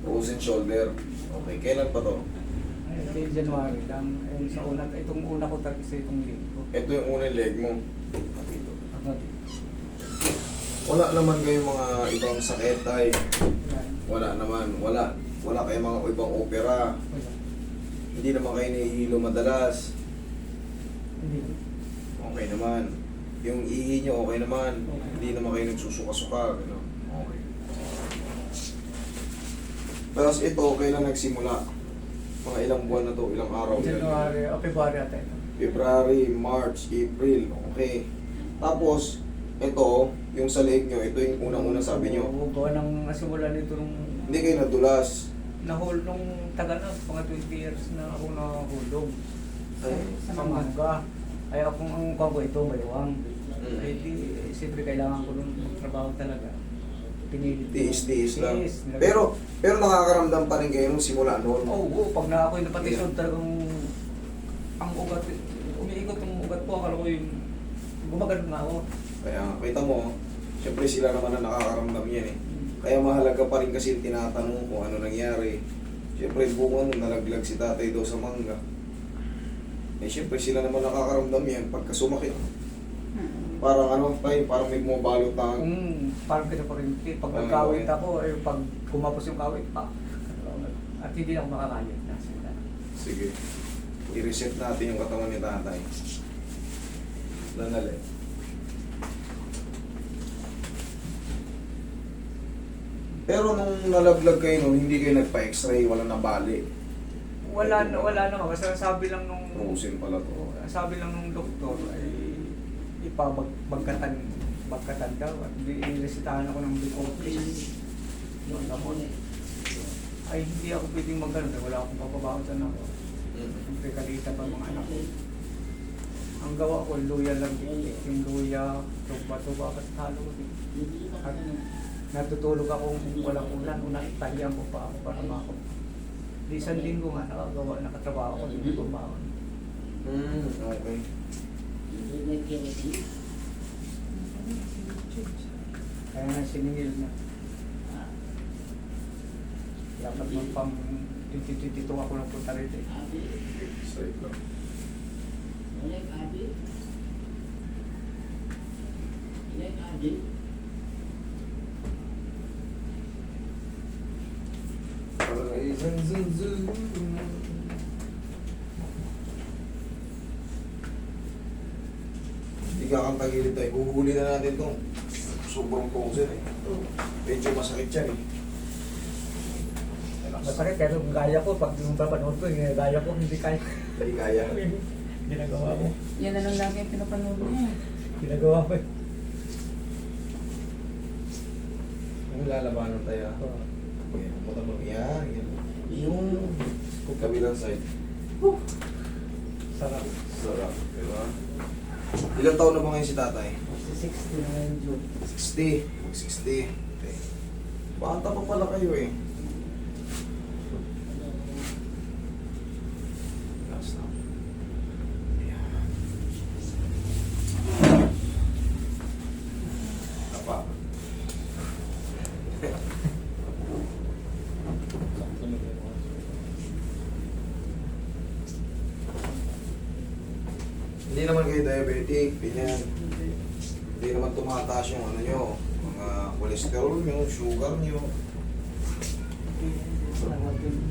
Frozen shoulder. Okay, kailan pa to? Ay, January lang. Eh, sa una, itong una ko talaga sa itong linggo. Ito yung unang leg mo. Dito. Ako dito. Wala naman kayong mga ibang sakit tay. Yan. Wala naman. Wala kayong mga ibang opera. Wala. Hindi naman kayo nahihilo madalas. Hindi. Okay naman. Yung ihi nyo okay naman. Okay. Hindi naman kayo nagsusuka-suka. Ano? Okay. Tapos ito, kailan nagsimula? Mga ilang buwan na to, ilang araw yan. January o February ata ito. February, March, April. Okay. Tapos, ito, yung sa leg nyo, ito yung unang-unang sabi nyo. Oo, gawa nang nasimula nito nung Hindi kayo nadulas. nahul nung tagal na, mga 20 years na ako nahulog. Ay, Sa mangga. Ay akong ang bago ito, maywang. Mm. Ay di, siyempre kailangan ko nung magtrabaho talaga. Pinilit ko. Tiis lang. Tiis. Pero nakakaramdam pa rin kayo nung simula noon. Oo, pag na ako'y napatisod talagang ang ugat, umiikot yung ugat ko, akala ko yung gumagano na ako. Kaya kita mo, siyempre sila naman ang nakakaramdam yan eh. Kaya mahalaga pa rin kasi tinatanong kung ano nangyari. Siyempre bunga nung nalaglag si tatay daw sa mangga. Eh siyempre sila naman nakakaramdam yan pagka sumakit. Parang ano tayo, parang may bumabalot na. Parang pinaparinti. Pag Ano nagkawit yun? ako, eh, pag kumapos yung kawit pa. At hindi na ako makakayot na sila. Sige. I-reset natin yung katawan ni tatay. Nanali. Pero nung nalaglag kayo nun, hindi kayo nagpa-x-ray, wala nabali. Wala naman. Basta sabi lang nung... Frozen pala to. Sabi lang nung doktor ay bagkatan daw. At iresitahan ako ng Bicotin. Yung gamot. Ay hindi ako pwedeng magano. Wala akong papabawasan ako. Siyempre kalita pa mga anak ko. Ang gawa ko, luya lang dito. Yung luya, tuba-tuba kasi halo ko dito. At natutulog ako kung walang ulan. Talihan ko pa ako para mako. Di isang linggo nga nakagawa, nakatrabaho ko. Hindi ko baon. Okay. Kaya nga siningil na. Dapat mo pang 2022 ako lang punta rito. Straight lang. Ay, zun, zun, zun. Hindi kakantagilid tayo. Huhuli na natin itong sobrang frozen eh. Medyo masakit yan eh. Relax. Masakit kaya nung gaya ko, pag yung papanood ko, yung gaya ko, hindi kaya. Hindi kaya. Ginagawa ko. Yan na lang lagi ang pinapanood niya. Ginagawa ko. Yung lalabanan tayo. Yan, punta mo. Yan, yan. Yung kabilang side. Sarap. Sarap. Diba? Ilang taon na ba ngayon si tatay? 60 na ngayon June. 60. 60. Okay. Bata pa pala kayo eh. Last na. Ayan. Tapa. Hindi naman kayo diabetic, ganyan. Hindi naman tumataas yung ano nyo, mga cholesterol nyo, sugar nyo.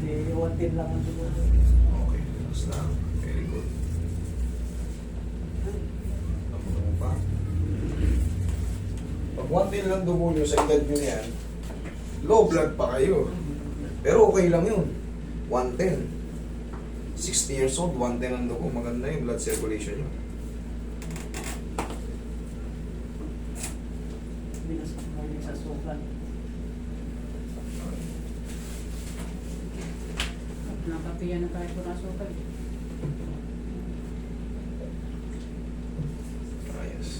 Iwantin lang ang dugo. Okay, tapos na. Very good. Tapos pa. Pag 110 lang dugo nyo sa edad nyo yan, low blood pa kayo. Pero okay lang yun. 110. 60 years old, 110 ang dugo. Maganda yung blood circulation nyo. Binas ko ngayon sa sukan. Nakapiyan na tayo kung asukal. Ayos.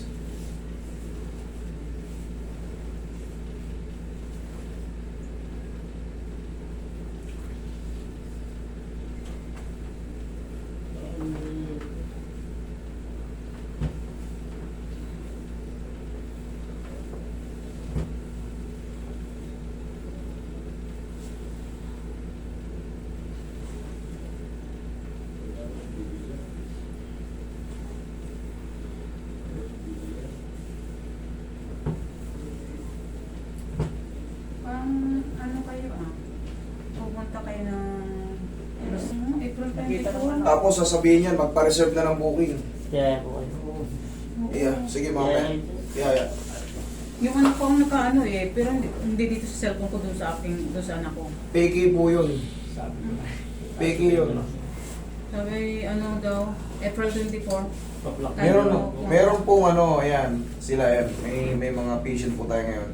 Kita naman. Tapos sasabihin niyan, magpa-reserve na ng booking. Kaya po kayo. Yeah, sige mamaya. Yeah. Yung anak ko ang nakaano eh, pero hindi dito sa cellphone ko doon sa aking, doon sa anak ko. Peki po yun. Sabi ko. Peki yun. Sabi, ano daw, April 24. Paplak. Meron pong ayan, sila yan. May mga patient po tayo ngayon.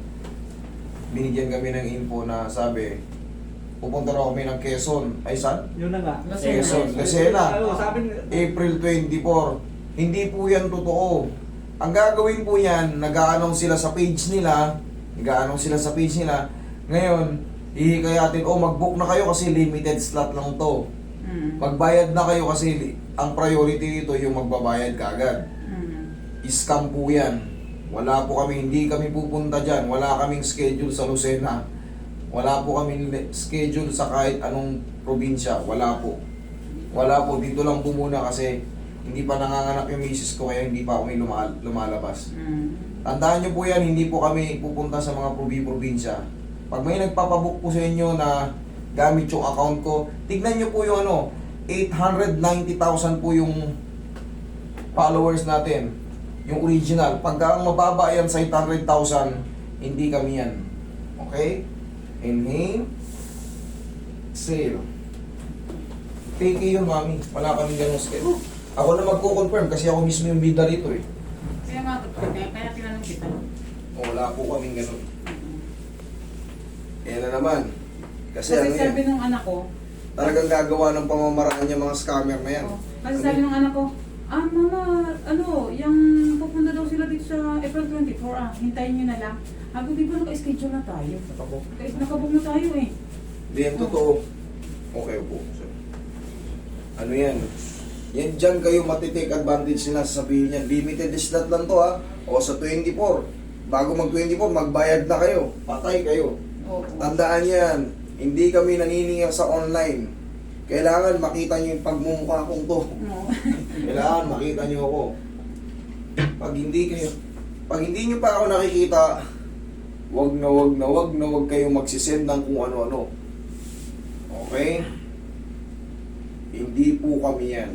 Binigyan kami ng info na sabi, pupunta raw kami ng Quezon. Ay, saan? Yun na nga. Quezon. Lucena. Oo, sabi April 24. Hindi po yan totoo. Ang gagawin po yan, nag-a-announce sila sa page nila. Ngayon, ihikayatin, mag-book na kayo kasi limited slot lang to. Magbayad na kayo kasi ang priority dito yung magbabayad kaagad. Scam po yan. Wala po kami, hindi kami pupunta dyan. Wala kaming schedule sa Lucena. Wala po kaming schedule sa kahit anong probinsya. Wala po. Dito lang po muna kasi hindi pa nanganganak yung misis ko kaya hindi pa kami lumalabas. Tandaan nyo po yan, hindi po kami pupunta sa mga probinsya. Pag may nagpapabook po sa inyo na gamit yung account ko, tignan nyo po yung 890,000 po yung followers natin. Yung original. Pagka ang mababa yan sa 800,000, hindi kami yan. Okay? Inhale. Exhale. Take yun, mami. Wala kaming ganong schedule. Ako na magko-confirm kasi ako mismo yung bida rito eh. Kaya nga, kaya tinanong kita. Wala po kaming ganon. Yan na naman. Kasi Kasi ano sabi yan, nung anak ko, talagang gagawa ng pamamaraan yung mga scammer na yan. kasi sabi nung anak ko, mama, yung pupunta daw sila dito sa April 24, hintayin nyo na lang. Di ba naka-schedule na tayo? Nakabook na tayo eh. Hindi yan totoo. Okay po. So, ano yan? Yan dyan kayo matitake advantage nila sasabihin yan. Limited slot lang to ha. O sa 24. Bago mag-24, magbayad na kayo. Patay kayo. Oo. Tandaan yan. Hindi kami naniningil sa online. Kailangan makita nyo yung pagmumukha kong to. No. Kailangan makita nyo ako. Pag hindi nyo pa ako nakikita, wag na wag kayo magsisend ng kung ano-ano. Okay? Hindi po kami yan.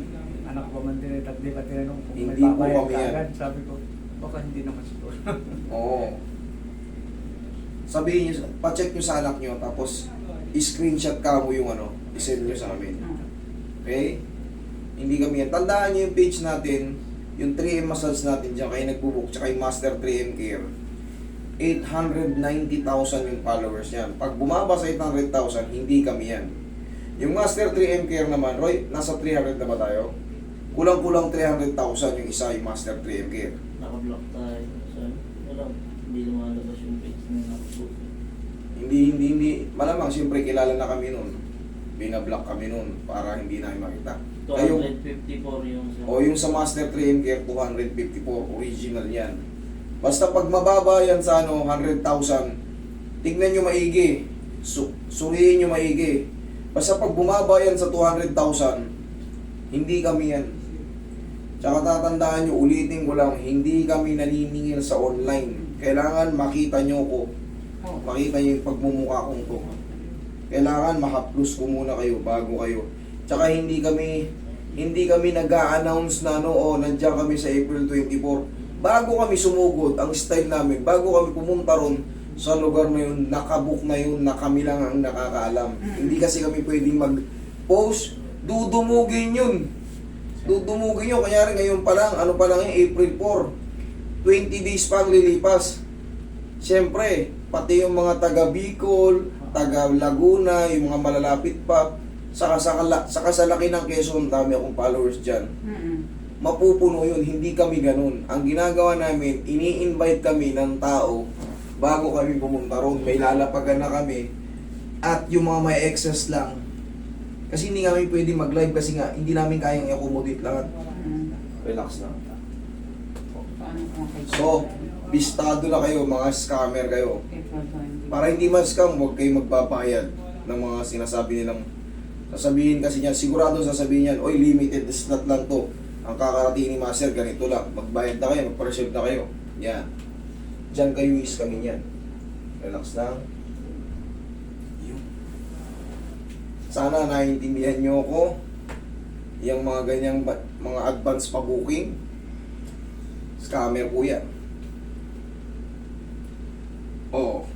Anak ko man din, di ba tinanong kung may Hindi po babayad kami ka yan. agad? Sabi ko, baka hindi naman siguro. Oo. Sabihin nyo, pa-check nyo sa anak nyo, tapos i-screenshot ka mo yung i-send nyo sa amin. Okay? Hindi kami yan. Tandaan nyo yung page natin, yung 3M massage natin dyan, kayo nagbubook, tsaka yung Master 3M Care. 890,000 yung followers yan. Pag bumaba sa 800,000, hindi kami yan. Yung Master 3M Care naman, Roy, nasa 300 na ba tayo? Kulang-kulang 300,000 yung isa yung Master 3M Care. Naka-block tayo. So, wala. Hindi lumalabas yung page na nakabook. Hindi. Malamang, siyempre, kilala na kami nun. Binablock kami nun para hindi namin makita. 254 yung sa... O yung sa Master 3M Care, 254. Original yan. Basta pag mababa yan sa 100,000, tignan nyo maigi. Surihin nyo maigi. Basta pag bumaba yan sa 200,000, hindi kami yan. Tsaka tatandaan nyo, ulitin ko lang, hindi kami naniningil sa online. Kailangan makita nyo ko. Makita nyo yung pagmumukha kong to. Kailangan maka-plus ko muna kayo bago kayo. Tsaka hindi kami nag-a-announce na nandiyan kami sa April 24. Bago kami sumugod, ang style namin, bago kami pumunta ron sa lugar na yun, nakabook na yun, na kami lang ang nakakaalam. Hindi kasi kami pwedeng mag-post, dudumugin yun. Kanyari ngayon pa lang, April 4. 20 days pa ang lilipas. Siyempre, pati yung mga taga Bicol, taga Laguna, yung mga malalapit pa, saka sa laki ng Quezon, dami akong followers dyan. Mapupuno yun, hindi kami ganun. Ang ginagawa namin, ini-invite kami ng tao bago kami pumunta ron. May lalapagan na kami. At yung mga may excess lang. Kasi hindi kami pwede mag-live kasi nga, hindi namin kayang i-accommodate lahat. Relax na. So, bistado na kayo, mga scammer kayo. Para hindi ma-scam, huwag kayo magpapayad ng mga sinasabi nilang sasabihin kasi niyan, sigurado sasabihin niyan, oy, limited slot lang to. Ang kakarating ni Master, ganito lang. Magbayad na kayo, magpa-reserve na kayo. Yan. Diyan kayo kami yan. Relax lang. Yun. Sana naiintindihan nyo ako. Yung mga ganyang mga advance pa booking, scammer po yan. Oo.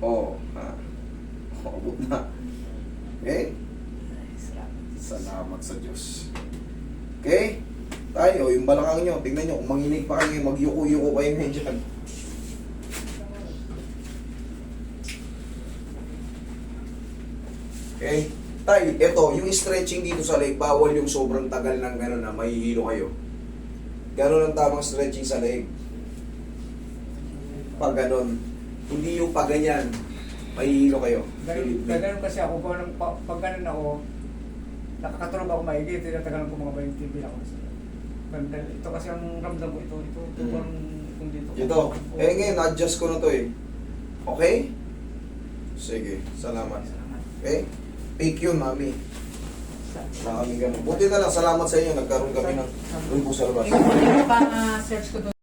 Oo. Ha. Abot na. Okay? Salamat sa Diyos. Okay? Tayo, yung balakang nyo, tingnan nyo, kung manginig pa kayo, magyuko-yuko kayo ngayon dyan. Okay? Tay, eto, yung stretching dito sa leg, bawal yung sobrang tagal ng gano'n na mahihilo kayo. Gano'n ang tamang stretching sa leg. Pag gano'n. Hindi yung pag ganyan, mahihilo kayo. Ganun kasi ako, pag ganun ako, nakakatulog ako maigi, tinatagalan ko mga 20 bilang ako sa ito kasi ang ramdam ko ito parang kung dito. Ito, ngayon, adjust ko na to eh. Okay? Sige, salamat. Okay? Fake yun, mami. Wala kami ganun. Buti na lang, salamat sa inyo, nagkaroon kami ng review sa labas. Pa-search ko doon.